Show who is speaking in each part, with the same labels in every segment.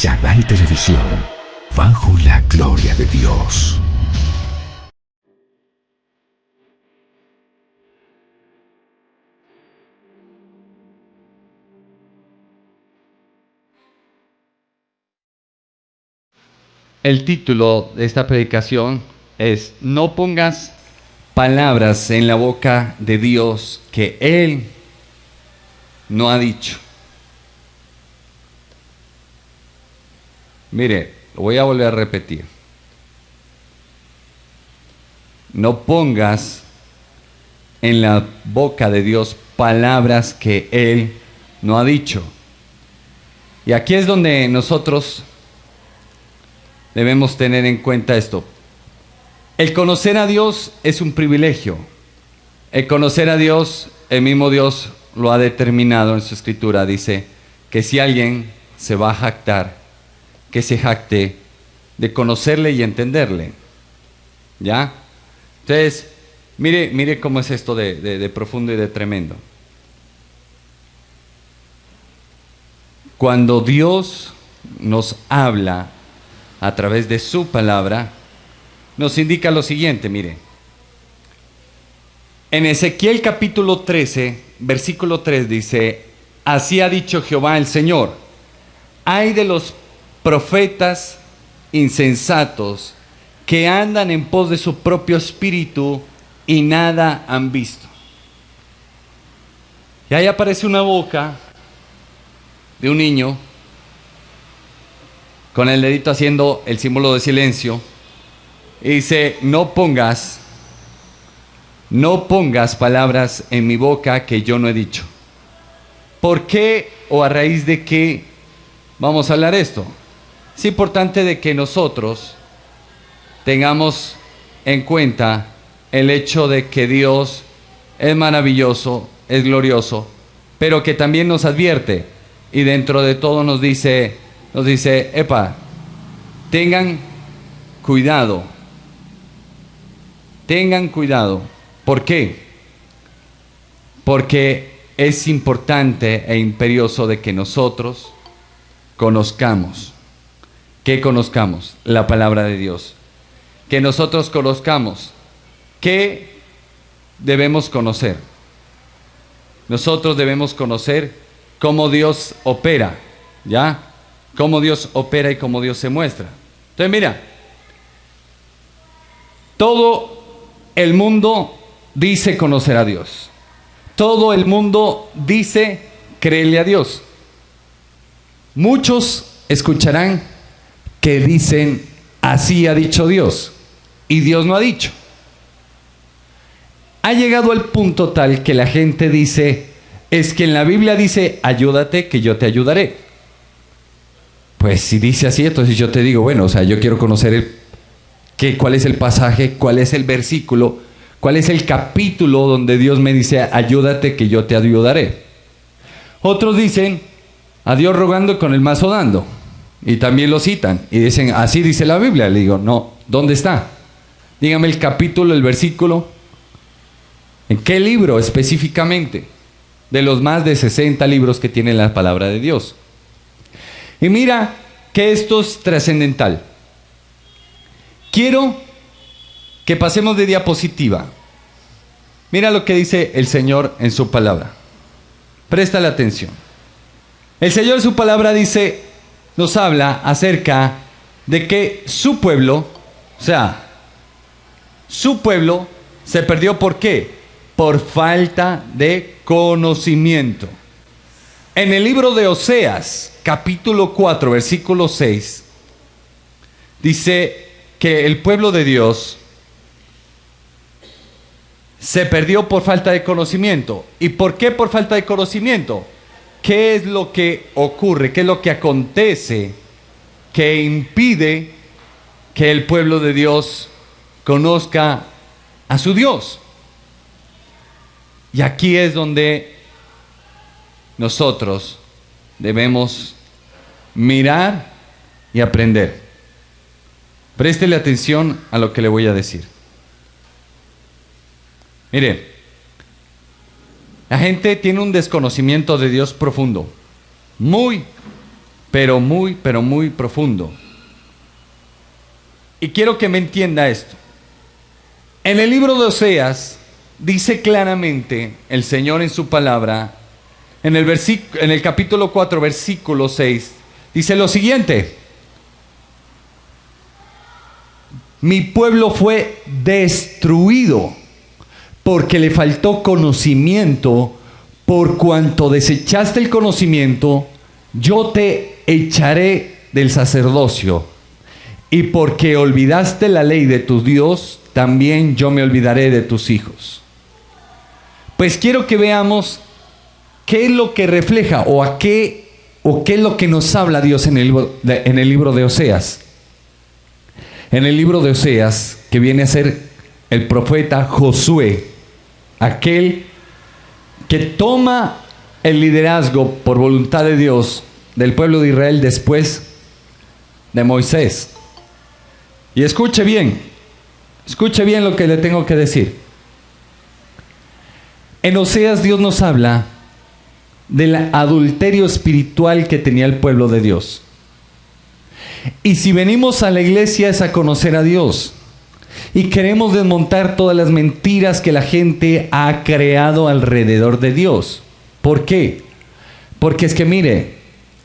Speaker 1: Canal Televisión, bajo la gloria de Dios.
Speaker 2: El título de esta predicación es: no pongas palabras en la boca de Dios que Él no ha dicho. Mire, lo voy a volver a repetir. No pongas en la boca de Dios palabras que Él no ha dicho. Y aquí es donde nosotros debemos tener en cuenta esto. El conocer a Dios es un privilegio. El conocer a Dios, el mismo Dios lo ha determinado en su escritura. Dice que si alguien se va a jactar, que se jacte de conocerle y entenderle. ¿Ya? Entonces, mire cómo es esto de profundo y de tremendo. Cuando Dios nos habla a través de su palabra, nos indica lo siguiente, mire. En Ezequiel capítulo 13, versículo 3 dice: así ha dicho Jehová el Señor, ay de los profetas insensatos que andan en pos de su propio espíritu y nada han visto. Y ahí aparece una boca de un niño con el dedito haciendo el símbolo de silencio, y dice: no pongas palabras en mi boca que yo no he dicho. ¿Por qué o a raíz de qué vamos a hablar esto? Es importante de que nosotros tengamos en cuenta el hecho de que Dios es maravilloso, es glorioso, pero que también nos advierte y dentro de todo nos dice, epa, tengan cuidado. ¿Por qué? Porque es importante e imperioso de que nosotros conozcamos. ¿Qué conozcamos? La palabra de Dios. Que nosotros conozcamos. ¿Qué debemos conocer? Nosotros debemos conocer cómo Dios opera, ¿ya? Cómo Dios opera y cómo Dios se muestra. Entonces mira, todo el mundo dice conocer a Dios. Todo el mundo dice creerle a Dios. Muchos escucharán que dicen: así ha dicho Dios, y Dios no ha dicho. Ha llegado al punto tal que la gente dice: es que en la Biblia dice, ayúdate que yo te ayudaré. Pues si dice así, entonces yo te digo, bueno, o sea, yo quiero conocer cuál es el pasaje, cuál es el versículo, cuál es el capítulo donde Dios me dice, ayúdate que yo te ayudaré. Otros dicen, a Dios rogando con el mazo dando. Y también lo citan. Y dicen, así dice la Biblia. Le digo, no, ¿dónde está? Dígame el capítulo, el versículo. ¿En qué libro específicamente? De los más de 60 libros que tiene la palabra de Dios. Y mira que esto es trascendental. Quiero que pasemos de diapositiva. Mira lo que dice el Señor en su palabra. Préstale atención. El Señor en su palabra dice, nos habla acerca de que su pueblo, o sea, su pueblo se perdió. ¿Por qué? Por falta de conocimiento. En el libro de Oseas, capítulo 4, versículo 6, dice que el pueblo de Dios se perdió por falta de conocimiento. ¿Y por qué por falta de conocimiento? ¿Qué es lo que ocurre? ¿Qué es lo que acontece que impide que el pueblo de Dios conozca a su Dios? Y aquí es donde nosotros debemos mirar y aprender. Préstele atención a lo que le voy a decir. Mire, la gente tiene un desconocimiento de Dios profundo, muy, pero muy profundo. Y quiero que me entienda esto. En el libro de Oseas dice claramente el Señor en su palabra, en el capítulo 4, versículo 6, dice lo siguiente: mi pueblo fue destruido porque le faltó conocimiento, por cuanto desechaste el conocimiento, yo te echaré del sacerdocio, y porque olvidaste la ley de tu Dios, también yo me olvidaré de tus hijos. Pues quiero que veamos qué es lo que refleja o qué es lo que nos habla Dios en el libro de Oseas. En el libro de Oseas, que viene a ser el profeta Josué, aquel que toma el liderazgo por voluntad de Dios del pueblo de Israel después de Moisés. Y escuche bien lo que le tengo que decir. En Oseas Dios nos habla del adulterio espiritual que tenía el pueblo de Dios. Y si venimos a la iglesia es a conocer a Dios. Y queremos desmontar todas las mentiras que la gente ha creado alrededor de Dios. ¿Por qué? Porque es que mire,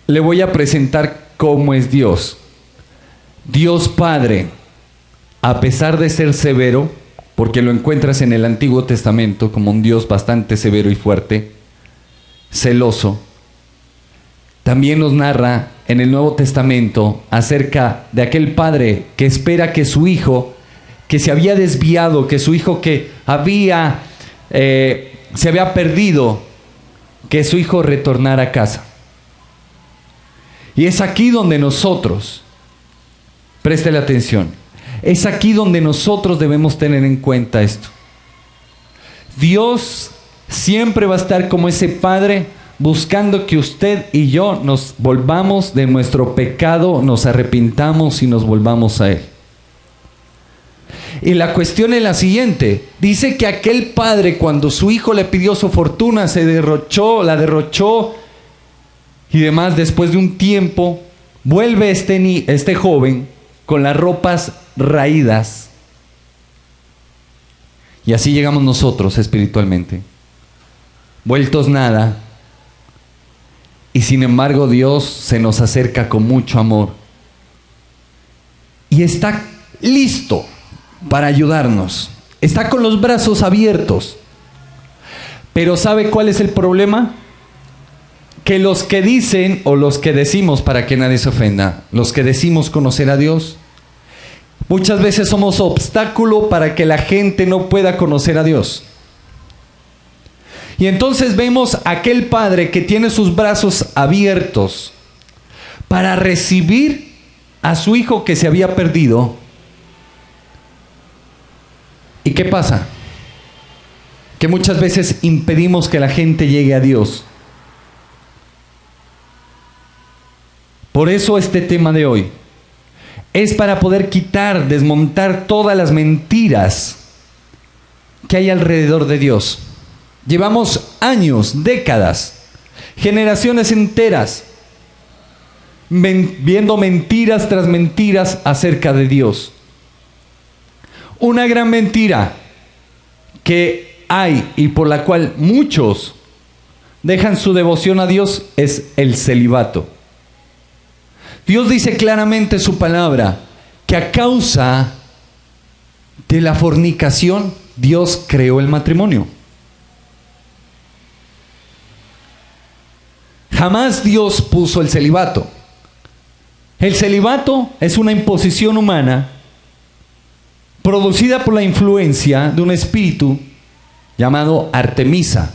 Speaker 2: le voy a presentar cómo es Dios. Dios Padre, a pesar de ser severo, porque lo encuentras en el Antiguo Testamento como un Dios bastante severo y fuerte, celoso, también nos narra en el Nuevo Testamento acerca de aquel padre que espera que su hijo, que se había desviado, que su hijo que se había perdido, que su hijo retornara a casa. Y es aquí donde nosotros, préstele atención, es aquí donde nosotros debemos tener en cuenta esto. Dios siempre va a estar como ese padre buscando que usted y yo nos volvamos de nuestro pecado, nos arrepintamos y nos volvamos a Él. Y la cuestión es la siguiente: dice que aquel padre, cuando su hijo le pidió su fortuna, la derrochó y demás. Después de un tiempo vuelve este joven con las ropas raídas. Y así llegamos nosotros espiritualmente, vueltos nada. Y sin embargo Dios se nos acerca con mucho amor y está listo para ayudarnos. Está con los brazos abiertos. Pero ¿sabe cuál es el problema? Que los que dicen, o los que decimos, para que nadie se ofenda, los que decimos conocer a Dios, muchas veces somos obstáculo para que la gente no pueda conocer a Dios. Y entonces vemos a aquel padre que tiene sus brazos abiertos para recibir a su hijo que se había perdido. ¿Y qué pasa? Que muchas veces impedimos que la gente llegue a Dios. Por eso este tema de hoy es para poder desmontar todas las mentiras que hay alrededor de Dios. Llevamos años, décadas, generaciones enteras viendo mentiras tras mentiras acerca de Dios. Una gran mentira que hay y por la cual muchos dejan su devoción a Dios es el celibato. Dios dice claramente en su palabra que a causa de la fornicación Dios creó el matrimonio. Jamás Dios puso el celibato. El celibato es una imposición humana producida por la influencia de un espíritu llamado Artemisa,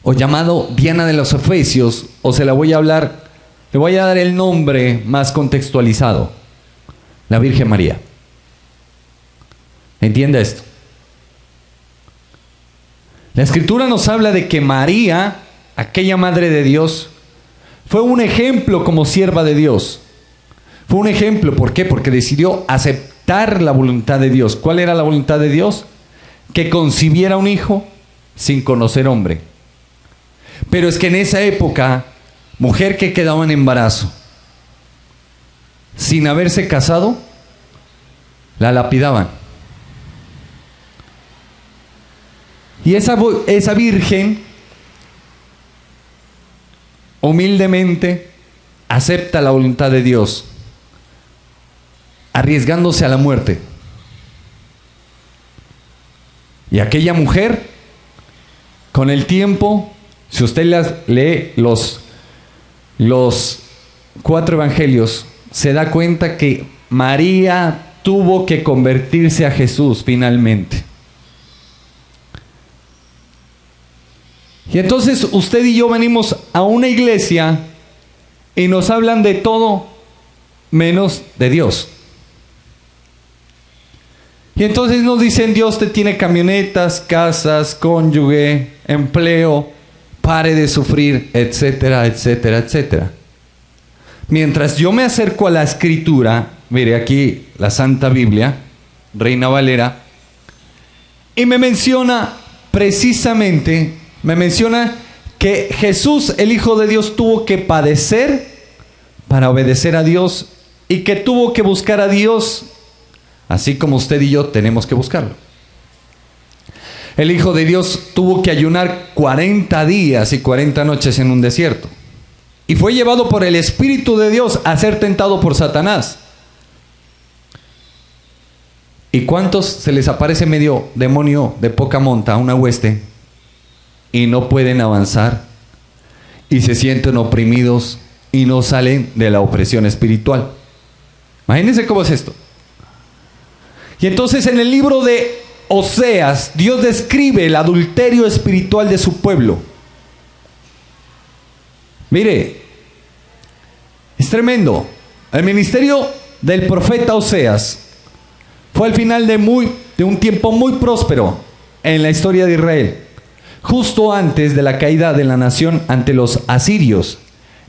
Speaker 2: o llamado Diana de los Efesios, o le voy a dar el nombre más contextualizado: la Virgen María. ¿Entiende esto? La Escritura nos habla de que María, aquella Madre de Dios, fue un ejemplo como sierva de Dios. Fue un ejemplo, ¿por qué? Porque decidió aceptar la voluntad de Dios. ¿Cuál era la voluntad de Dios? Que concibiera un hijo sin conocer hombre. Pero es que en esa época mujer que quedaba en embarazo, sin haberse casado, la lapidaban. Y esa virgen humildemente acepta la voluntad de Dios, arriesgándose a la muerte. Y aquella mujer, con el tiempo, si usted lee los 4 evangelios, se da cuenta que María tuvo que convertirse a Jesús finalmente. Y entonces usted y yo venimos a una iglesia y nos hablan de todo menos de Dios. Y entonces nos dicen: Dios te tiene camionetas, casas, cónyuge, empleo, pare de sufrir, etcétera, etcétera, etcétera. Mientras yo me acerco a la Escritura, mire aquí la Santa Biblia, Reina Valera, y me menciona que Jesús, el Hijo de Dios, tuvo que padecer para obedecer a Dios y que tuvo que buscar a Dios, así como usted y yo tenemos que buscarlo. El Hijo de Dios tuvo que ayunar 40 días y 40 noches en un desierto. Y fue llevado por el Espíritu de Dios a ser tentado por Satanás. ¿Y cuántos se les aparece medio demonio de poca monta, una hueste, y no pueden avanzar y se sienten oprimidos y no salen de la opresión espiritual? Imagínense cómo es esto. Y entonces en el libro de Oseas, Dios describe el adulterio espiritual de su pueblo. Mire, es tremendo. El ministerio del profeta Oseas fue al final de un tiempo muy próspero en la historia de Israel, justo antes de la caída de la nación ante los asirios,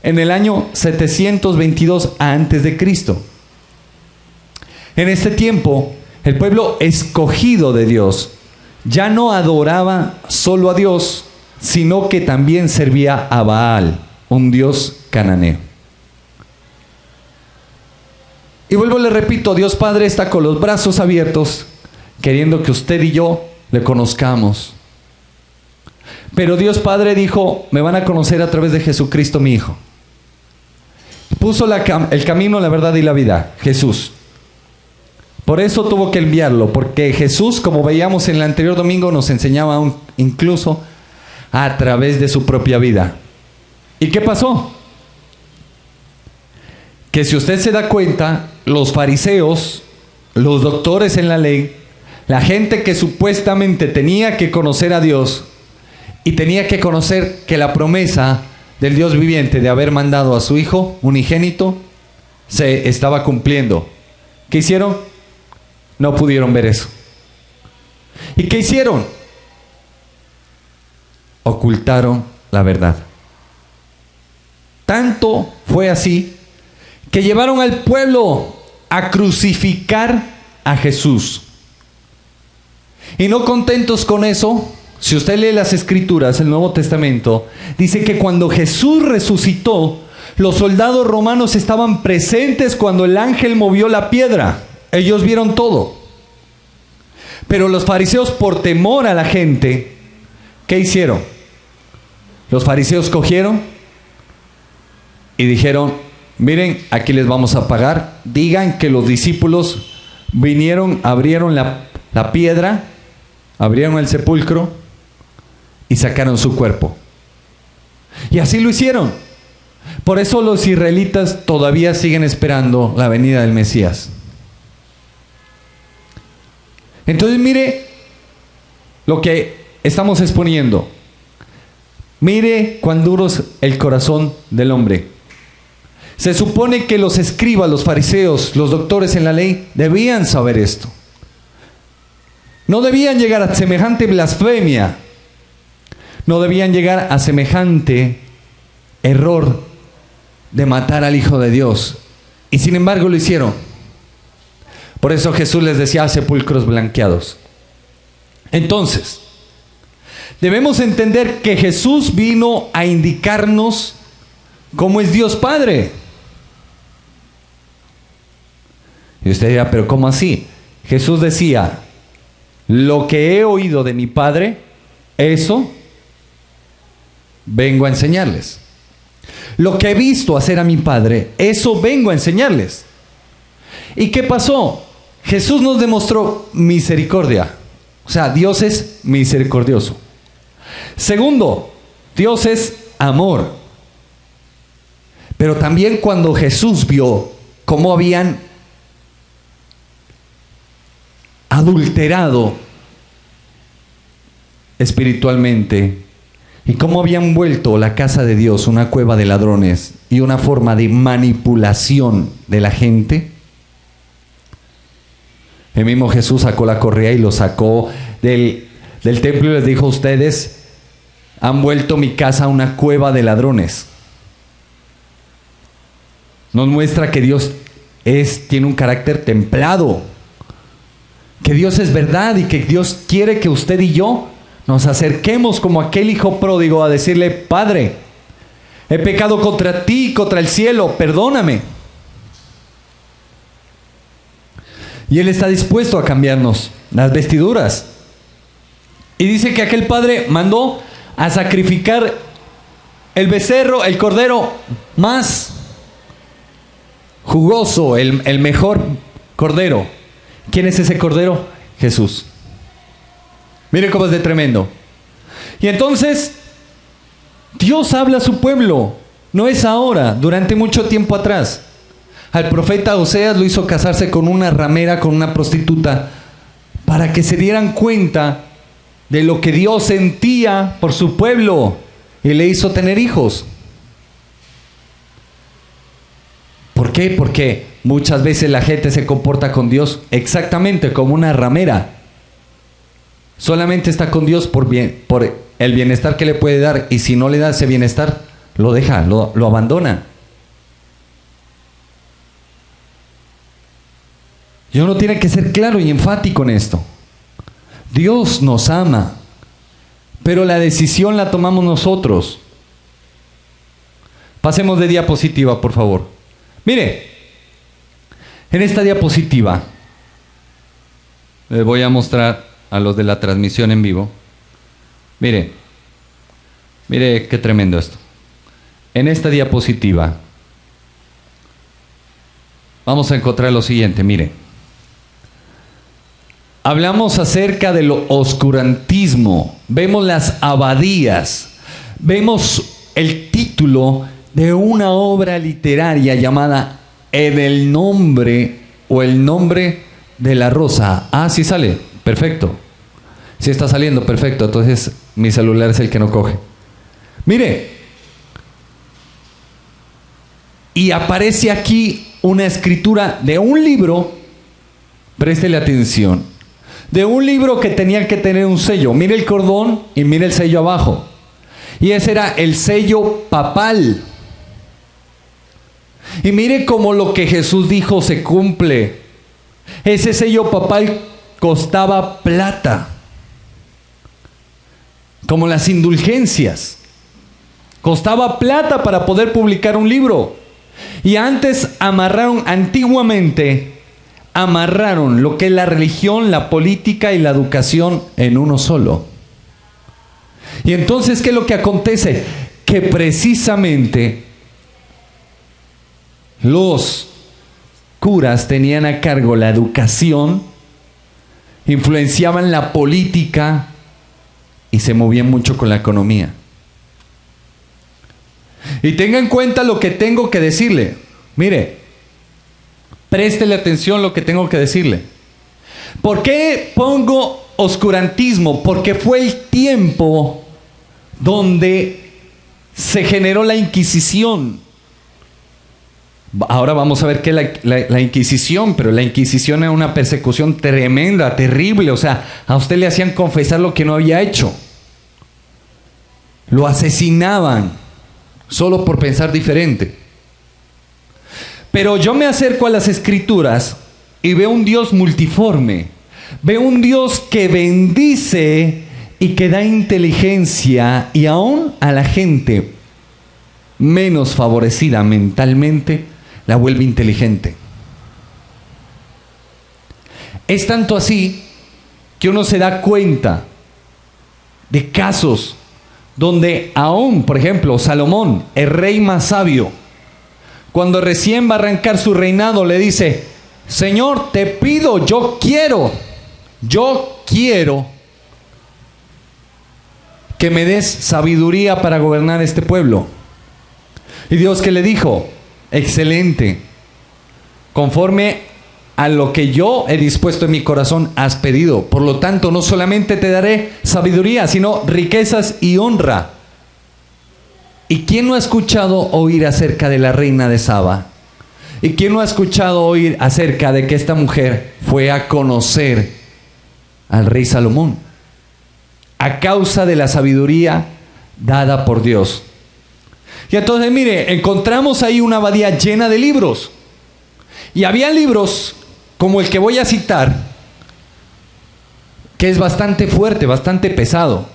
Speaker 2: en el año 722 a.C. En este tiempo, el pueblo escogido de Dios ya no adoraba solo a Dios, sino que también servía a Baal, un dios cananeo. Y vuelvo, le repito, Dios Padre está con los brazos abiertos, queriendo que usted y yo le conozcamos. Pero Dios Padre dijo: me van a conocer a través de Jesucristo, mi Hijo. Puso el camino, la verdad y la vida, Jesús. Por eso tuvo que enviarlo, porque Jesús, como veíamos en el anterior domingo, nos enseñaba incluso a través de su propia vida. ¿Y qué pasó? Que si usted se da cuenta, los fariseos, los doctores en la ley, la gente que supuestamente tenía que conocer a Dios y tenía que conocer que la promesa del Dios viviente de haber mandado a su Hijo unigénito se estaba cumpliendo. ¿Qué hicieron? No pudieron ver eso. ¿Y qué hicieron? Ocultaron la verdad. Tanto fue así que llevaron al pueblo a crucificar a Jesús. Y no contentos con eso, si usted lee las Escrituras, el Nuevo Testamento, dice que cuando Jesús resucitó, los soldados romanos estaban presentes cuando el ángel movió la piedra. Ellos vieron todo. Pero los fariseos, por temor a la gente, ¿qué hicieron? Los fariseos cogieron y dijeron: miren, aquí les vamos a pagar. Digan que los discípulos vinieron, abrieron la piedra, abrieron el sepulcro y sacaron su cuerpo. Y así lo hicieron. Por eso los israelitas todavía siguen esperando la venida del Mesías. Entonces mire lo que estamos exponiendo. Mire cuán duro es el corazón del hombre. Se supone que los escribas, los fariseos, los doctores en la ley debían saber esto. No debían llegar a semejante blasfemia. No debían llegar a semejante error de matar al Hijo de Dios. Y sin embargo lo hicieron. Por eso Jesús les decía: sepulcros blanqueados. Entonces, debemos entender que Jesús vino a indicarnos ¿Cómo es Dios Padre? Y usted dirá, pero ¿cómo así? Jesús decía, lo que he oído de mi Padre, eso vengo a enseñarles. Lo que he visto hacer a mi Padre, eso vengo a enseñarles. ¿Y qué pasó? Jesús nos demostró misericordia. O sea, Dios es misericordioso. Segundo, Dios es amor. Pero también cuando Jesús vio cómo habían adulterado espiritualmente y cómo habían vuelto la casa de Dios una cueva de ladrones y una forma de manipulación de la gente, el mismo Jesús sacó la correa y lo sacó del templo y les dijo, ustedes han vuelto mi casa una cueva de ladrones. Nos muestra que Dios tiene un carácter templado, que Dios es verdad y que Dios quiere que usted y yo nos acerquemos como aquel hijo pródigo a decirle, Padre, he pecado contra ti y contra el cielo, perdóname. Y Él está dispuesto a cambiarnos las vestiduras. Y dice que aquel padre mandó a sacrificar el becerro, el cordero más jugoso, el mejor cordero. ¿Quién es ese cordero? Jesús. Mire cómo es de tremendo. Y entonces, Dios habla a su pueblo. No es ahora, durante mucho tiempo atrás. Al profeta Oseas lo hizo casarse con una ramera, con una prostituta, para que se dieran cuenta de lo que Dios sentía por su pueblo y le hizo tener hijos. ¿Por qué? Porque muchas veces la gente se comporta con Dios exactamente como una ramera. Solamente está con Dios por el bienestar que le puede dar, y si no le da ese bienestar, lo deja, lo abandona. Y uno tiene que ser claro y enfático en esto. Dios nos ama, pero la decisión la tomamos nosotros. Pasemos de diapositiva, por favor. Mire, en esta diapositiva les voy a mostrar a los de la transmisión en vivo. Mire qué tremendo esto. En esta diapositiva vamos a encontrar lo siguiente, mire. Hablamos acerca del oscurantismo, vemos las abadías, vemos el título de una obra literaria llamada En el nombre o el nombre de la rosa. Ah, sí sale, perfecto. Sí está saliendo, perfecto. Entonces mi celular es el que no coge. Mire, y aparece aquí una escritura de un libro, préstele atención, de un libro que tenía que tener un sello. Mire el cordón y mire el sello abajo. Y ese era el sello papal. Y mire cómo lo que Jesús dijo se cumple. Ese sello papal costaba plata, como las indulgencias. Costaba plata para poder publicar un libro. Y antiguamente amarraron lo que es la religión, la política y la educación en uno solo. Y entonces, ¿qué es lo que acontece? Que precisamente los curas tenían a cargo la educación, influenciaban la política y se movían mucho con la economía. Y tenga en cuenta lo que tengo que decirle. Mire, préstele atención a lo que tengo que decirle. ¿Por qué pongo oscurantismo? Porque fue el tiempo donde se generó la Inquisición. Ahora vamos a ver qué es la Inquisición, pero la Inquisición era una persecución tremenda, terrible. O sea, a usted le hacían confesar lo que no había hecho. Lo asesinaban solo por pensar diferente. Pero yo me acerco a las Escrituras y veo un Dios multiforme. Veo un Dios que bendice y que da inteligencia y aún a la gente menos favorecida mentalmente la vuelve inteligente. Es tanto así que uno se da cuenta de casos donde aún, por ejemplo, Salomón, el rey más sabio, cuando recién va a arrancar su reinado, le dice: Señor, te pido, yo quiero que me des sabiduría para gobernar este pueblo. Y Dios, ¿qué le dijo? Excelente. Conforme a lo que yo he dispuesto en mi corazón has pedido. Por lo tanto, no solamente te daré sabiduría, sino riquezas y honra. ¿Y quién no ha escuchado oír acerca de la reina de Saba? ¿Y quién no ha escuchado oír acerca de que esta mujer fue a conocer al rey Salomón a causa de la sabiduría dada por Dios? Y entonces, mire, encontramos ahí una abadía llena de libros. Y había libros como el que voy a citar, que es bastante fuerte, bastante pesado.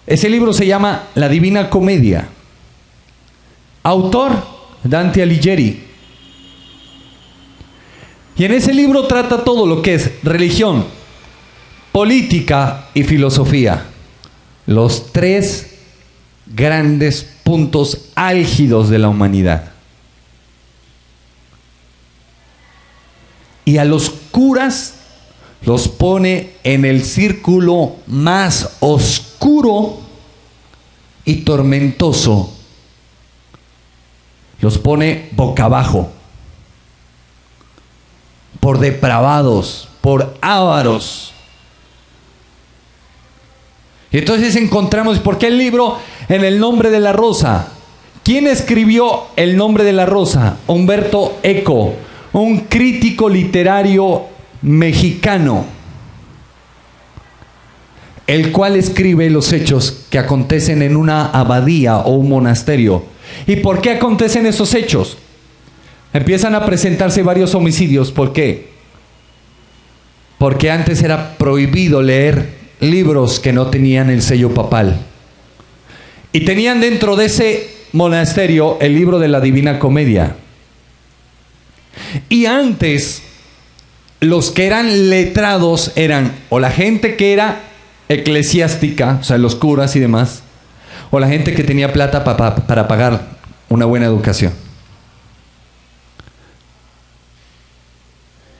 Speaker 2: Ese libro se llama La Divina Comedia. Autor, Dante Alighieri. Y en ese libro trata todo lo que es religión, política y filosofía. Los tres grandes puntos álgidos de la humanidad. Y a los curas los pone en el círculo más oscuro y tormentoso. Los pone boca abajo, por depravados, por ávaros. Y entonces encontramos, ¿por qué el libro En el nombre de la rosa? ¿Quién escribió El nombre de la rosa? Humberto Eco, un crítico literario mexicano, el cual escribe los hechos que acontecen en una abadía o un monasterio. ¿Y por qué acontecen esos hechos? Empiezan a presentarse varios homicidios. ¿Por qué? Porque antes era prohibido leer libros que no tenían el sello papal. Y tenían dentro de ese monasterio el libro de la Divina Comedia. Y antes, los que eran letrados eran o la gente que era eclesiástica, o sea, los curas y demás, o la gente que tenía plata para pagar una buena educación.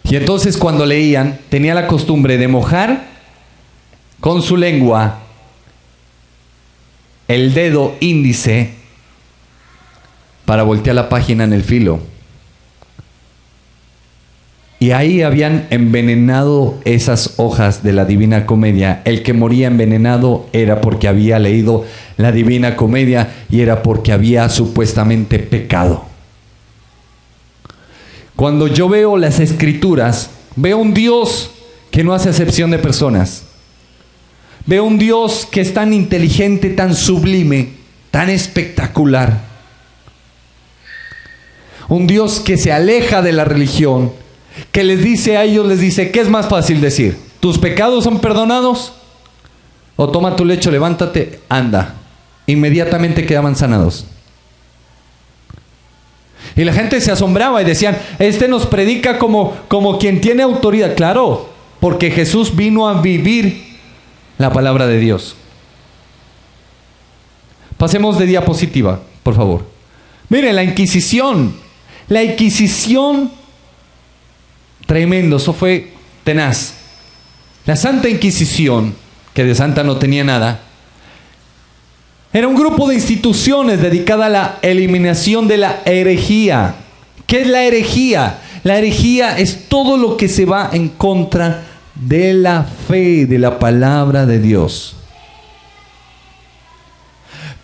Speaker 2: Y entonces cuando leían, tenía la costumbre de mojar con su lengua el dedo índice para voltear la página en el filo. Y ahí habían envenenado esas hojas de la Divina Comedia. El que moría envenenado era porque había leído la Divina Comedia y era porque había supuestamente pecado. Cuando yo veo las Escrituras, veo un Dios que no hace acepción de personas. Veo un Dios que es tan inteligente, tan sublime, tan espectacular. Un Dios que se aleja de la religión, que les dice a ellos, les dice, ¿qué es más fácil decir? ¿Tus pecados son perdonados? O toma tu lecho, levántate, anda. Inmediatamente quedaban sanados. Y la gente se asombraba y decían, este nos predica como quien tiene autoridad. Claro, porque Jesús vino a vivir la palabra de Dios. Pasemos de diapositiva, por favor. Miren, la Inquisición. La Inquisición, tremendo, eso fue tenaz. La Santa Inquisición, que de santa no tenía nada, era un grupo de instituciones dedicada a la eliminación de la herejía. ¿Qué es la herejía? La herejía es todo lo que se va en contra de la fe, de la palabra de Dios.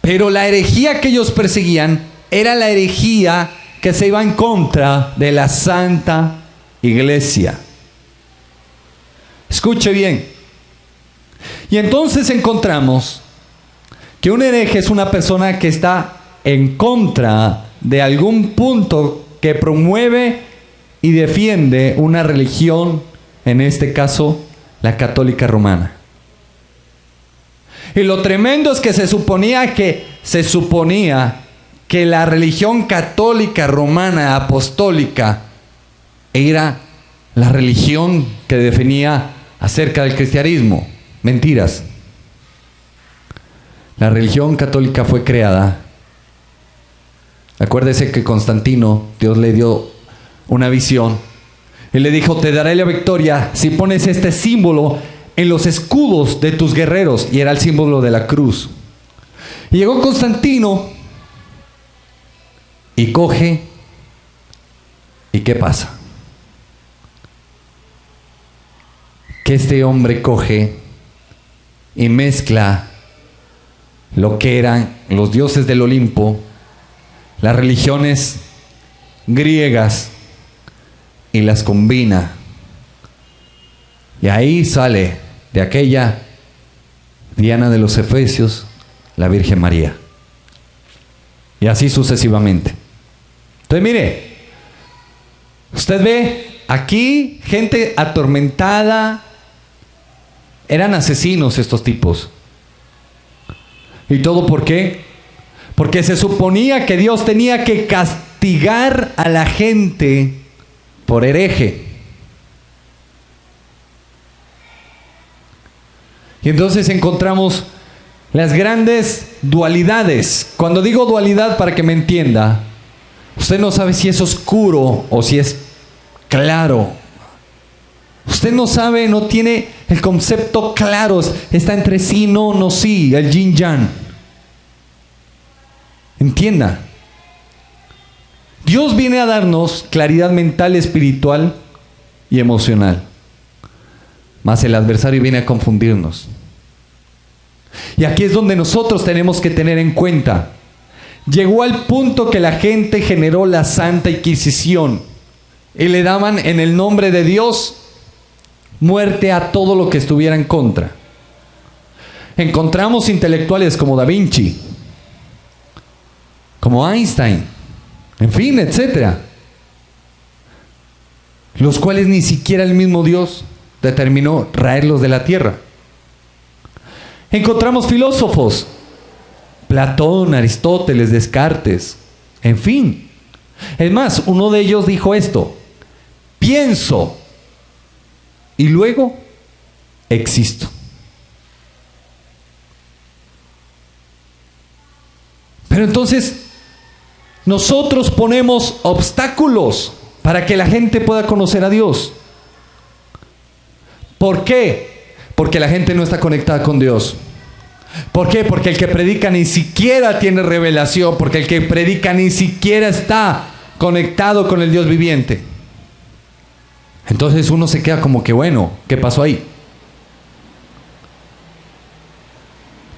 Speaker 2: Pero la herejía que ellos perseguían era la herejía que se iba en contra de la Santa Iglesia. Escuche bien. Y entonces encontramos que un hereje es una persona que está en contra de algún punto que promueve y defiende una religión, en este caso la católica romana. Y lo tremendo es que se suponía que la religión católica romana apostólica era la religión que definía acerca del cristianismo. Mentiras. La religión católica fue creada. Acuérdese que Constantino, Dios le dio una visión. Él le dijo: te daré la victoria si pones este símbolo en los escudos de tus guerreros. Y era el símbolo de la cruz. Y llegó Constantino y coge. ¿Y qué pasa? Que este hombre coge y mezcla lo que eran los dioses del Olimpo, las religiones griegas, y las combina. Y ahí sale de aquella Diana de los Efesios la Virgen María. Y así sucesivamente. Entonces mire, usted ve aquí gente atormentada. Eran asesinos estos tipos. ¿Y todo por qué? Porque se suponía que Dios tenía que castigar a la gente por hereje. Y entonces encontramos las grandes dualidades. Cuando digo dualidad, para que me entienda, usted no sabe si es oscuro o si es claro. Usted no sabe, no tiene el concepto claro. Está entre sí, no, no, sí. El yin yang. Entienda. Dios viene a darnos claridad mental, espiritual y emocional. Mas el adversario viene a confundirnos. Y aquí es donde nosotros tenemos que tener en cuenta. Llegó al punto que la gente generó la Santa Inquisición. Y le daban en el nombre de Dios muerte a todo lo que estuviera en contra. Encontramos intelectuales como Da Vinci, como Einstein, en fin, etcétera, los cuales ni siquiera el mismo Dios determinó raerlos de la tierra. Encontramos filósofos, Platón, Aristóteles, Descartes, en fin. Es más, uno de ellos dijo esto: pienso y luego existo. Pero entonces nosotros ponemos obstáculos para que la gente pueda conocer a Dios. ¿Por qué? Porque la gente no está conectada con Dios. ¿Por qué? Porque el que predica ni siquiera tiene revelación, porque el que predica ni siquiera está conectado con el Dios viviente. Entonces uno se queda como que, bueno, ¿qué pasó ahí?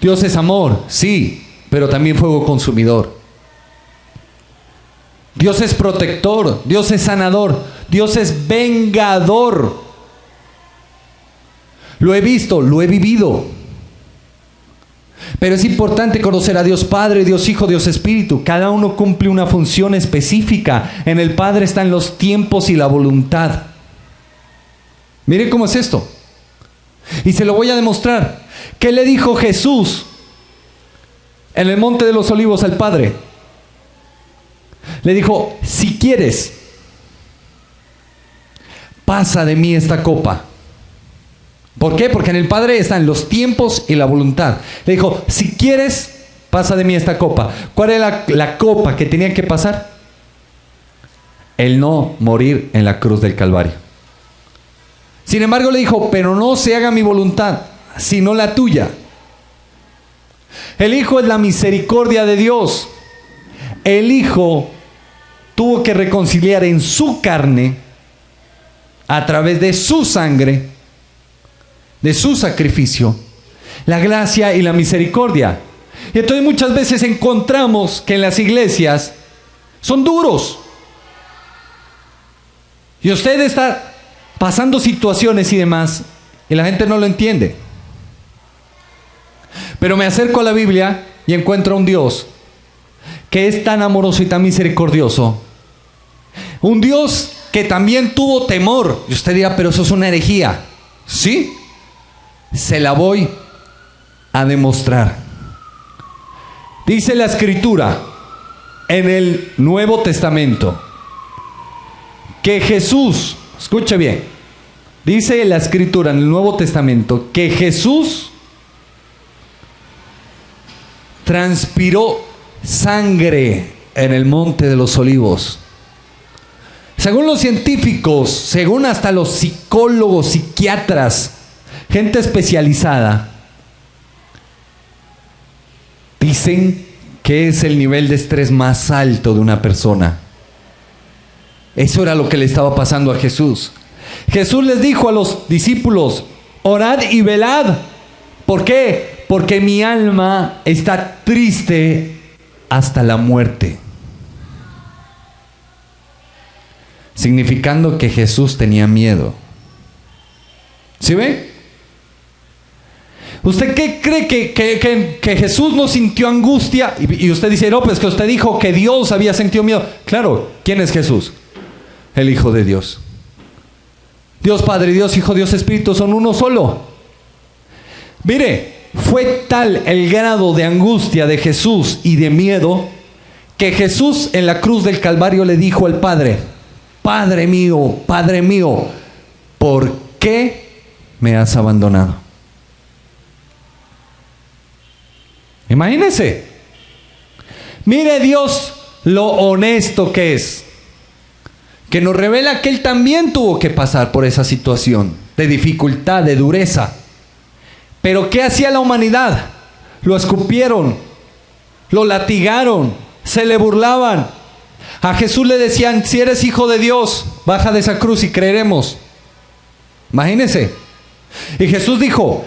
Speaker 2: Dios es amor, sí, pero también fuego consumidor. Dios es protector, Dios es sanador, Dios es vengador. Lo he visto, lo he vivido. Pero es importante conocer a Dios Padre, Dios Hijo, Dios Espíritu. Cada uno cumple una función específica. En el Padre están los tiempos y la voluntad. Mire cómo es esto. Y se lo voy a demostrar. ¿Qué le dijo Jesús en el Monte de los Olivos al Padre? Le dijo: si quieres, pasa de mí esta copa. ¿Por qué? Porque en el Padre están los tiempos y la voluntad. Le dijo: si quieres, pasa de mí esta copa. ¿Cuál era la copa que tenía que pasar? El no morir en la cruz del Calvario. Sin embargo le dijo: pero no se haga mi voluntad, sino la tuya. El Hijo es la misericordia de Dios. El Hijo tuvo que reconciliar en su carne, a través de su sangre, de su sacrificio, la gracia y la misericordia. Y entonces muchas veces encontramos que en las iglesias son duros. Y usted está pasando situaciones y demás, y la gente no lo entiende. Pero me acerco a la Biblia y encuentro a un Dios que es tan amoroso y tan misericordioso. Un Dios que también tuvo temor. Y usted dirá: pero eso es una herejía. ¿Sí? Se la voy a demostrar. Dice la Escritura en el Nuevo Testamento que Jesús, escuche bien, dice la Escritura en el Nuevo Testamento que Jesús transpiró sangre en el Monte de los Olivos. Según los científicos, según hasta los psicólogos, psiquiatras, gente especializada, dicen que es el nivel de estrés más alto de una persona. Eso era lo que le estaba pasando a Jesús. Jesús les dijo a los discípulos: orad y velad. ¿Por qué? Porque mi alma está triste hasta la muerte. Significando que Jesús tenía miedo. ¿Sí ven? ¿Usted qué cree que Jesús no sintió angustia? Y usted dice, no, pues que usted dijo que Dios había sentido miedo. Claro, ¿quién es Jesús? El Hijo de Dios. Dios Padre, Dios Hijo, Dios Espíritu son uno solo. Mire, fue tal el grado de angustia de Jesús y de miedo que Jesús en la cruz del Calvario le dijo al Padre: Padre mío, ¿por qué me has abandonado? Imagínense. Mire Dios lo honesto que es, que nos revela que Él también tuvo que pasar por esa situación de dificultad, de dureza. Pero ¿qué hacía la humanidad? Lo escupieron, lo latigaron, se le burlaban. A Jesús le decían: si eres hijo de Dios, baja de esa cruz y creeremos. Imagínense. Y Jesús dijo: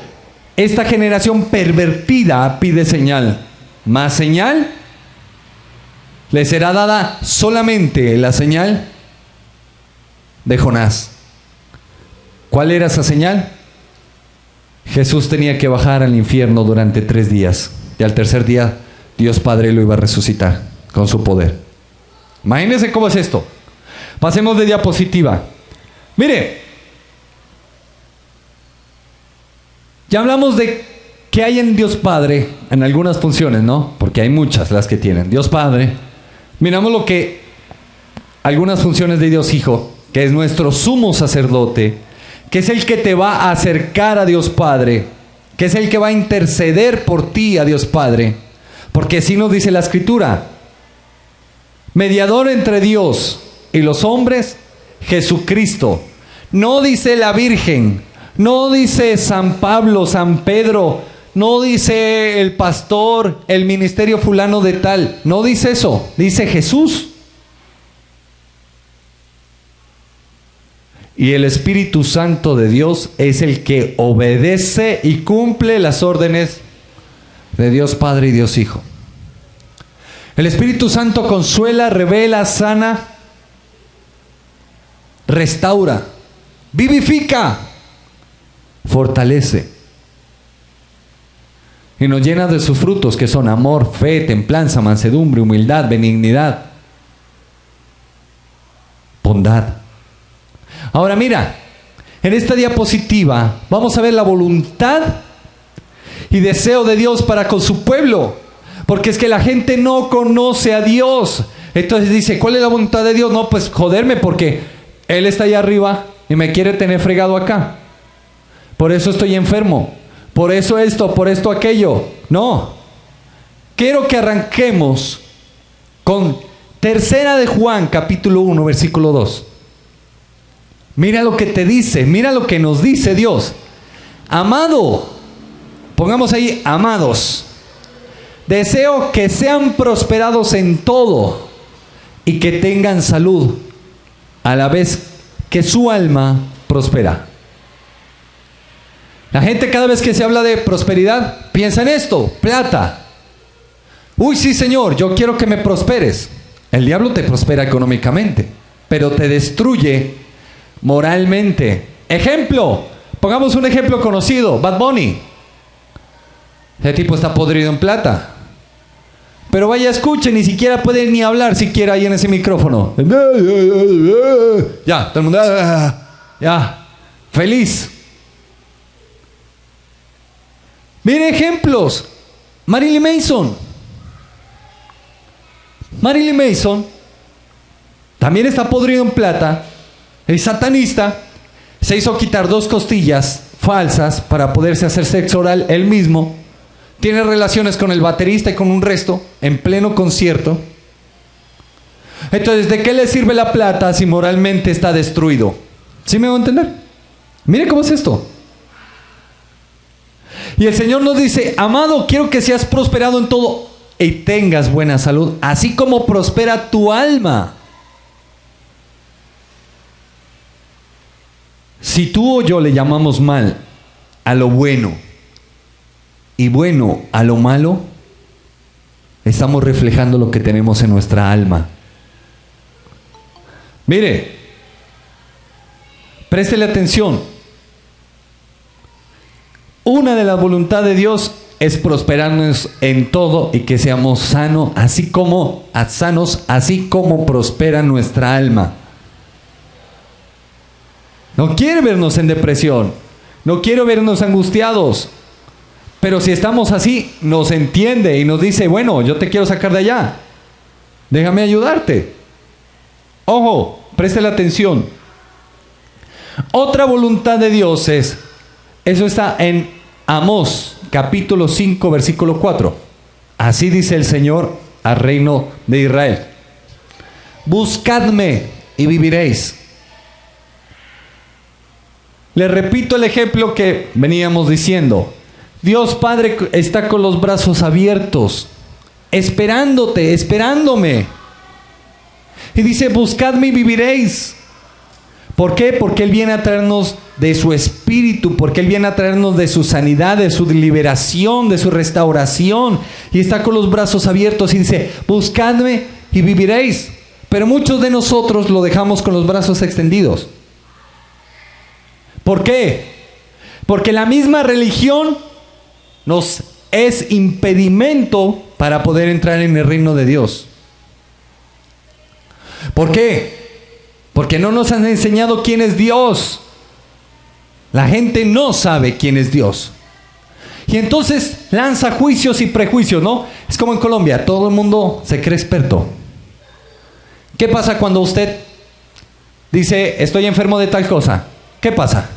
Speaker 2: esta generación pervertida pide señal, más señal le será dada solamente la señal de Jonás. ¿Cuál era esa señal? Jesús tenía que bajar al infierno durante 3 días, y al tercer día Dios Padre lo iba a resucitar con su poder. Imagínense cómo es esto. Pasemos de diapositiva. Mire, ya hablamos de que hay en Dios Padre en algunas funciones, ¿no? Porque hay muchas las que tienen. Dios Padre. Miramos lo que algunas funciones de Dios Hijo, que es nuestro sumo sacerdote, que es el que te va a acercar a Dios Padre, que es el que va a interceder por ti a Dios Padre. Porque así nos dice la Escritura: mediador entre Dios y los hombres, Jesucristo. No dice la Virgen, no dice San Pablo, San Pedro, no dice el pastor, el ministerio fulano de tal. No dice eso, dice Jesús. Y el Espíritu Santo de Dios es el que obedece y cumple las órdenes de Dios Padre y Dios Hijo. El Espíritu Santo consuela, revela, sana, restaura, vivifica, fortalece. Y nos llena de sus frutos, que son amor, fe, templanza, mansedumbre, humildad, benignidad, bondad. Ahora mira, en esta diapositiva vamos a ver la voluntad y deseo de Dios para con su pueblo. Porque es que la gente no conoce a Dios. Entonces dice: ¿cuál es la voluntad de Dios? No, pues joderme, porque Él está allá arriba y me quiere tener fregado acá. Por eso estoy enfermo. Por eso esto, por esto aquello. No. Quiero que arranquemos con 3 de Juan, capítulo 1, versículo 2. Mira lo que te dice, mira lo que nos dice Dios. Amado, pongamos ahí, amados, deseo que sean prosperados en todo y que tengan salud, a la vez que su alma prospera. La gente, cada vez que se habla de prosperidad, piensa en esto: plata. Uy, sí, Señor, yo quiero que me prosperes. El diablo te prospera económicamente, pero te destruye moralmente. Ejemplo, pongamos un ejemplo conocido: Bad Bunny. Ese tipo está podrido en plata, pero vaya, escuche, ni siquiera puede ni hablar siquiera ahí en ese micrófono. Ya, todo el mundo ya, feliz. Mire ejemplos: Marilyn Manson. Marilyn Manson también está podrido en plata, es satanista, se hizo quitar 2 costillas falsas para poderse hacer sexo oral él mismo, tiene relaciones con el baterista y con un resto en pleno concierto. Entonces, ¿de qué le sirve la plata si moralmente está destruido? ¿Sí me va a entender? Mire cómo es esto. Y el Señor nos dice: amado, quiero que seas prosperado en todo y tengas buena salud, así como prospera tu alma. Si tú o yo le llamamos mal a lo bueno y bueno a lo malo, estamos reflejando lo que tenemos en nuestra alma. Mire, préstele atención. Una de las voluntades de Dios es prosperarnos en todo y que seamos sanos, así como prospera nuestra alma. No quiere vernos en depresión, no quiere vernos angustiados, pero si estamos así, nos entiende y nos dice: bueno, yo te quiero sacar de allá, déjame ayudarte. Ojo, préstele atención. Otra voluntad de Dios es, eso está en Amós, capítulo 5, versículo 4. Así dice el Señor al reino de Israel: buscadme y viviréis. Le repito el ejemplo que veníamos diciendo. Dios Padre está con los brazos abiertos, esperándote, esperándome. Y dice: buscadme y viviréis. ¿Por qué? Porque Él viene a traernos de su espíritu, porque Él viene a traernos de su sanidad, de su liberación, de su restauración. Y está con los brazos abiertos y dice: buscadme y viviréis. Pero muchos de nosotros lo dejamos con los brazos extendidos. ¿Por qué? Porque la misma religión nos es impedimento para poder entrar en el reino de Dios. ¿Por qué? Porque no nos han enseñado quién es Dios. La gente no sabe quién es Dios. Y entonces lanza juicios y prejuicios, ¿no? Es como en Colombia, todo el mundo se cree experto. ¿Qué pasa cuando usted dice: estoy enfermo de tal cosa? ¿Qué pasa?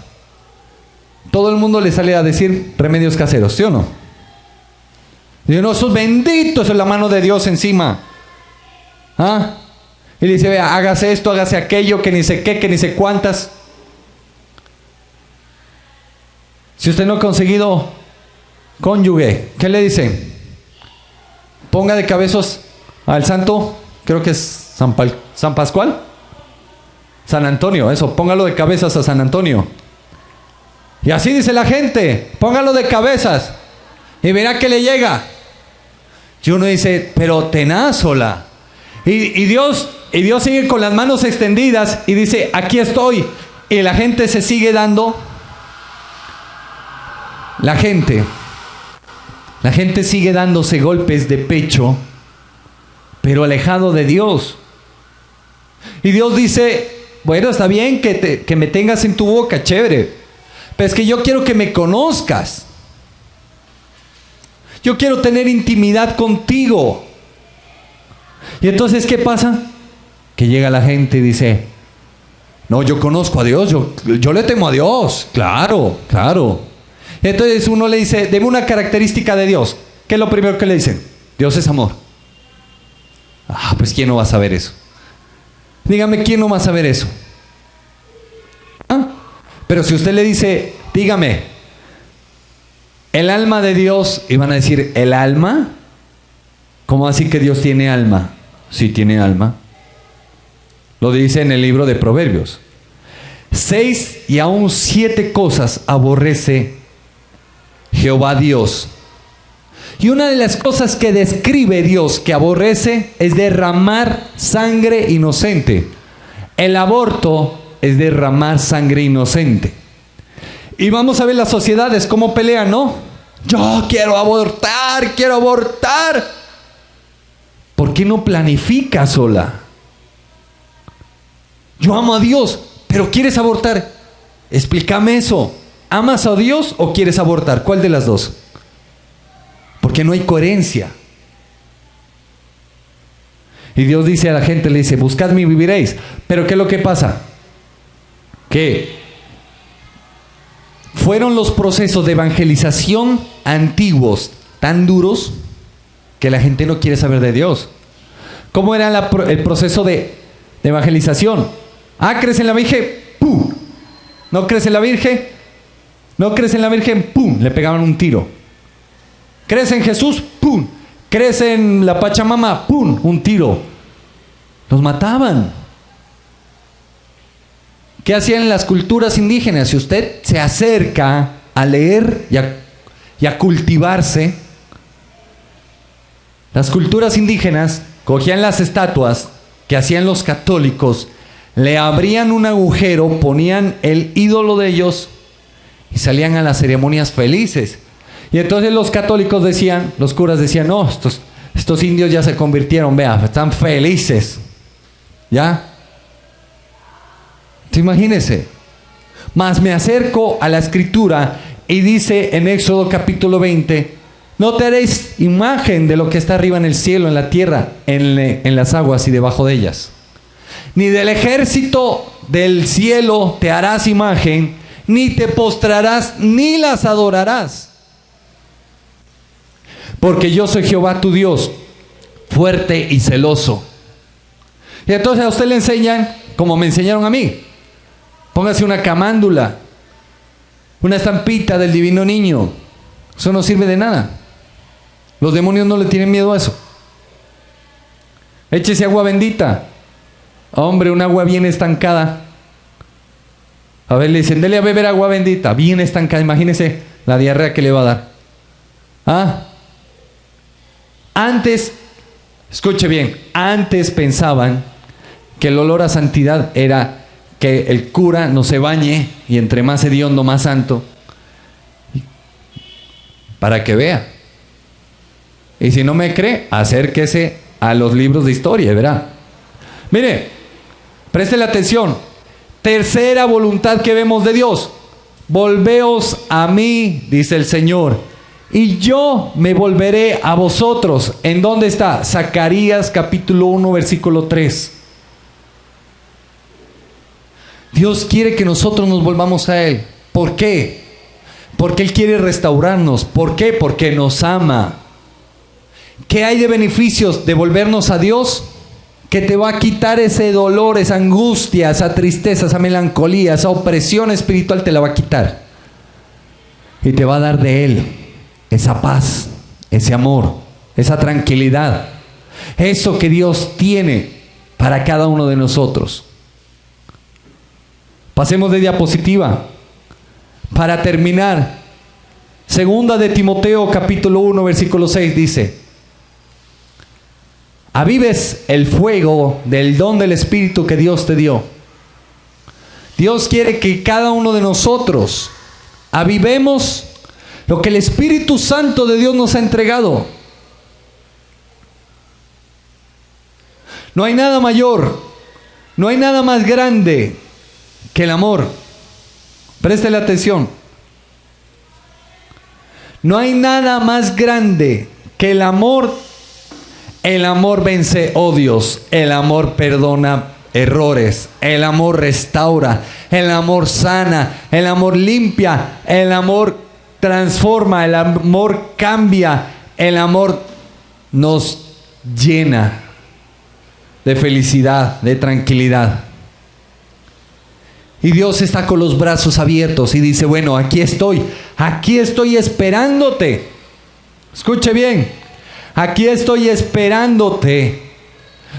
Speaker 2: Todo el mundo le sale a decir remedios caseros, ¿sí o no? Dice: no, eso es bendito, eso es la mano de Dios encima. ¿Ah? Y le dice: vea, hágase esto, hágase aquello, que ni sé qué, que ni sé cuántas. Si usted no ha conseguido cónyuge, ¿qué le dice? Ponga de cabezas al santo, creo que es San Pascual, San Antonio, eso, póngalo de cabezas a San Antonio. Y así dice la gente: póngalo de cabezas y verá que le llega. Y uno dice: pero tenázala. Y Dios sigue con las manos extendidas y dice: aquí estoy. Y la gente se sigue dando. La gente sigue dándose golpes de pecho, pero alejado de Dios. Y Dios dice: bueno, está bien que me tengas en tu boca, chévere, pero es que yo quiero que me conozcas. Yo quiero tener intimidad contigo. Y entonces, ¿qué pasa? Que llega la gente y dice: no, yo conozco a Dios, yo le temo a Dios. Claro, claro. Entonces uno le dice: deme una característica de Dios. ¿Qué es lo primero que le dicen? Dios es amor. Ah, pues ¿quién no va a saber eso? Dígame, ¿quién no va a saber eso? ¿Ah? Pero si usted le dice: dígame, el alma de Dios, y van a decir: ¿el alma? ¿Cómo así que Dios tiene alma? Sí tiene alma. Lo dice en el libro de Proverbios. 6 y aún 7 cosas aborrece Jehová Dios. Y una de las cosas que describe Dios que aborrece es derramar sangre inocente. El aborto es derramar sangre inocente. Y vamos a ver las sociedades cómo pelean, ¿no? Yo quiero abortar, quiero abortar. ¿Por qué no planifica sola? Yo amo a Dios, pero ¿quieres abortar? Explícame eso. ¿Amas a Dios o quieres abortar? ¿Cuál de las dos? Porque no hay coherencia. Y Dios dice a la gente, le dice, buscadme y viviréis. Pero ¿qué es lo que pasa? Que fueron los procesos de evangelización antiguos tan duros que la gente no quiere saber de Dios. ¿Cómo era el proceso de evangelización? ¿Crees en la Virgen? ¡Pum! ¿No crees en la Virgen? ¿No crees en la Virgen? ¡Pum! Le pegaban un tiro. ¿Crees en Jesús? ¡Pum! ¿Crees en la Pachamama? ¡Pum! Un tiro. Los mataban. ¿Qué hacían en las culturas indígenas? Si usted se acerca a leer y a cultivarse, las culturas indígenas cogían las estatuas que hacían los católicos, le abrían un agujero, ponían el ídolo de ellos y salían a las ceremonias felices. Y entonces los católicos decían, los curas decían, no, estos indios ya se convirtieron, vea, están felices. ¿Ya? Imagínense. Mas me acerco a la escritura y dice en Éxodo capítulo 20, no te haréis imagen de lo que está arriba en el cielo, en la tierra, en las aguas y debajo de ellas. Ni del ejército del cielo te harás imagen, ni te postrarás, ni las adorarás. Porque yo soy Jehová tu Dios, fuerte y celoso. Y entonces a usted le enseñan, como me enseñaron a mí, póngase una camándula, una estampita del divino niño. Eso no sirve de nada. Los demonios no le tienen miedo a eso. Échese agua bendita. Hombre, un agua bien estancada. A ver, le dicen, dele a beber agua bendita, bien estancada. Imagínese la diarrea que le va a dar. Antes, escuche bien, antes pensaban que el olor a santidad era que el cura no se bañe y entre más hediondo, más santo. Para que vea. Y si no me cree, acérquese a los libros de historia, verá. Mire, préstele atención. Tercera voluntad que vemos de Dios. Volveos a mí, dice el Señor, y yo me volveré a vosotros. ¿En dónde está? Zacarías capítulo 1, versículo 3. Dios quiere que nosotros nos volvamos a Él. ¿Por qué? Porque Él quiere restaurarnos. ¿Por qué? Porque nos ama. ¿Qué hay de beneficios de volvernos a Dios? Que te va a quitar ese dolor, esa angustia, esa tristeza, esa melancolía, esa opresión espiritual, te la va a quitar. Y te va a dar de Él esa paz, ese amor, esa tranquilidad. Eso que Dios tiene para cada uno de nosotros. Pasemos de diapositiva. Para terminar, segunda de Timoteo capítulo 1 versículo 6 dice: avives el fuego del don del Espíritu que Dios te dio. Dios quiere que cada uno de nosotros avivemos lo que el Espíritu Santo de Dios nos ha entregado. No hay nada mayor, no hay nada más grande que el amor. Préstele atención. No hay nada más grande que el amor. El amor vence odios, el amor perdona errores, el amor restaura, el amor sana, el amor limpia, el amor transforma, el amor cambia, el amor nos llena de felicidad, de tranquilidad. Y Dios está con los brazos abiertos y dice: bueno, aquí estoy esperándote. Escuche bien, aquí estoy esperándote,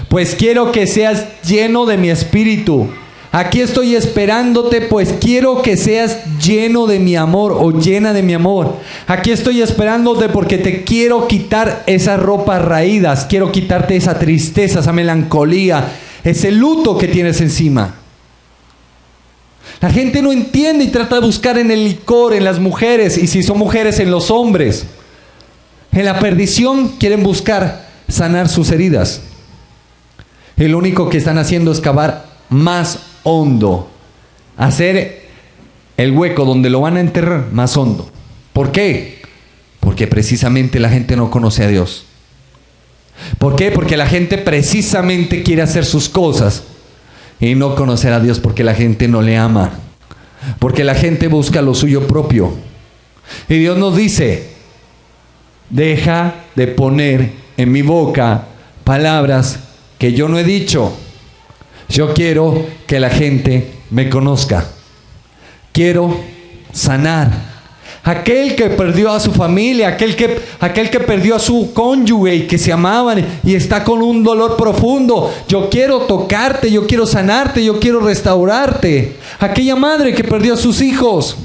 Speaker 2: pues quiero que seas lleno de mi espíritu. Aquí estoy esperándote, pues quiero que seas lleno de mi amor o llena de mi amor. Aquí estoy esperándote porque te quiero quitar esas ropas raídas, quiero quitarte esa tristeza, esa melancolía, ese luto que tienes encima. La gente no entiende y trata de buscar en el licor, en las mujeres, y si son mujeres, en los hombres. En la perdición quieren buscar sanar sus heridas. Y lo único que están haciendo es cavar más hondo, hacer el hueco donde lo van a enterrar más hondo. ¿Por qué? Porque precisamente la gente no conoce a Dios. ¿Por qué? Porque la gente precisamente quiere hacer sus cosas y no conocer a Dios, porque la gente no le ama, porque la gente busca lo suyo propio. Y Dios nos dice: deja de poner en mi boca palabras que yo no he dicho. Yo quiero que la gente me conozca. Quiero sanar. Aquel que perdió a su familia, aquel que perdió a su cónyuge y que se amaban y está con un dolor profundo. Yo quiero tocarte, yo quiero sanarte, yo quiero restaurarte. Aquella madre que perdió a sus hijos.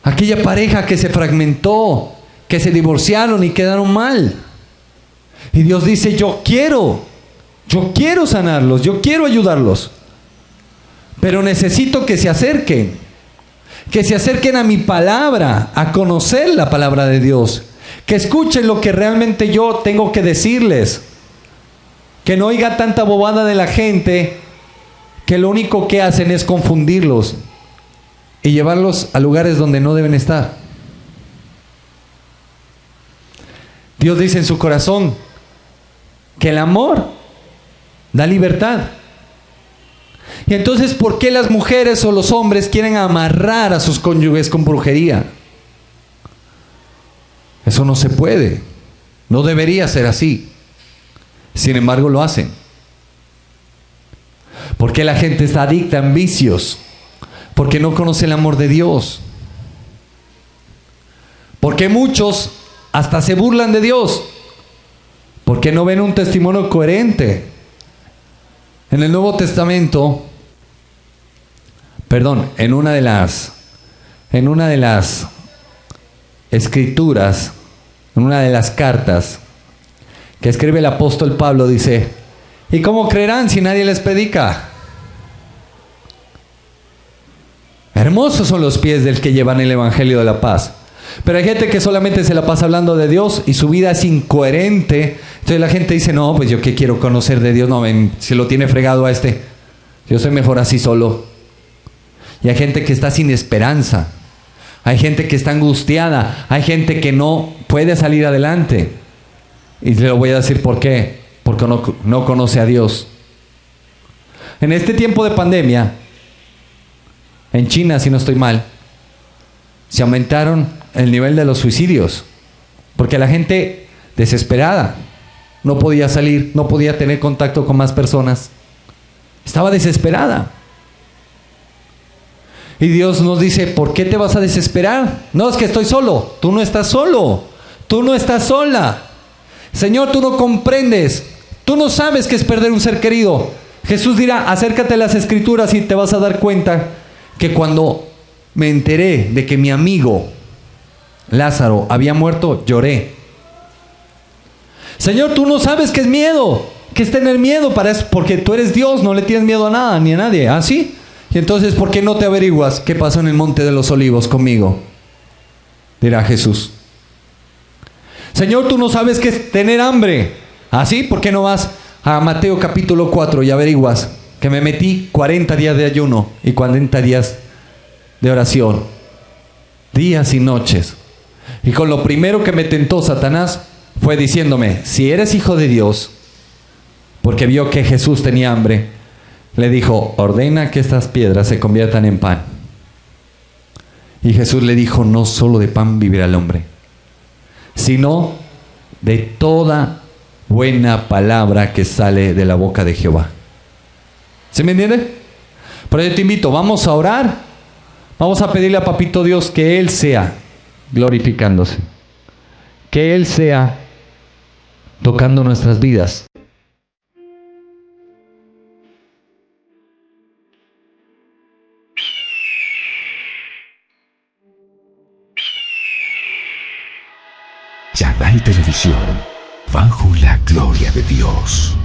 Speaker 2: Aquella pareja que se fragmentó, que se divorciaron y quedaron mal. Y Dios dice: yo quiero sanarlos, yo quiero ayudarlos. Pero necesito que se acerquen a mi palabra, a conocer la palabra de Dios, que escuchen lo que realmente yo tengo que decirles, que no oiga tanta bobada de la gente que lo único que hacen es confundirlos y llevarlos a lugares donde no deben estar. Dios dice en su corazón que el amor da libertad. Y entonces, ¿por qué las mujeres o los hombres quieren amarrar a sus cónyuges con brujería? Eso no se puede. No debería ser así. Sin embargo, lo hacen. ¿Por qué la gente está adicta en vicios? Porque no conoce el amor de Dios. Porque muchos hasta se burlan de Dios. Porque no ven un testimonio coherente. En el Nuevo Testamento, en una de las escrituras, en una de las cartas que escribe el apóstol Pablo, dice: ¿y cómo creerán si nadie les predica? Hermosos son los pies del que llevan el evangelio de la paz. Pero hay gente que solamente se la pasa hablando de Dios y su vida es incoherente. Entonces la gente dice: no, pues yo qué quiero conocer de Dios, no, se lo tiene fregado a este, yo soy mejor así solo. Y hay gente que está sin esperanza, hay gente que está angustiada, hay gente que no puede salir adelante. Y le voy a decir por qué: porque no conoce a Dios. En este tiempo de pandemia, en China, si no estoy mal, se aumentaron el nivel de los suicidios, porque la gente desesperada no podía salir, no podía tener contacto con más personas, estaba desesperada. Y Dios nos dice: ¿por qué te vas a desesperar? No, es que estoy solo. Tú no estás solo, tú no estás sola. Señor, tú no comprendes, tú no sabes qué es perder un ser querido. Jesús dirá: acércate a las escrituras y te vas a dar cuenta que cuando me enteré de que mi amigo Lázaro había muerto, lloré. Señor, tú no sabes qué es miedo, qué es tener miedo para eso, porque tú eres Dios, no le tienes miedo a nada ni a nadie. ¿Ah, sí? Y entonces, ¿por qué no te averiguas qué pasó en el Monte de los Olivos conmigo? Dirá Jesús. Señor, tú no sabes qué es tener hambre. ¿Ah, sí? ¿Por qué no vas a Mateo capítulo 4 y averiguas que me metí 40 días de ayuno y 40 días de oración, días y noches? Y con lo primero que me tentó Satanás fue diciéndome: si eres hijo de Dios, porque vio que Jesús tenía hambre, le dijo: ordena que estas piedras se conviertan en pan. Y Jesús le dijo: no solo de pan vivirá el hombre, sino de toda buena palabra que sale de la boca de Jehová. ¿Se me entiende? Pero yo te invito, vamos a orar, vamos a pedirle a Papito Dios que Él sea glorificándose, que Él sea tocando nuestras vidas.
Speaker 1: Channel Televisión, bajo la gloria de Dios.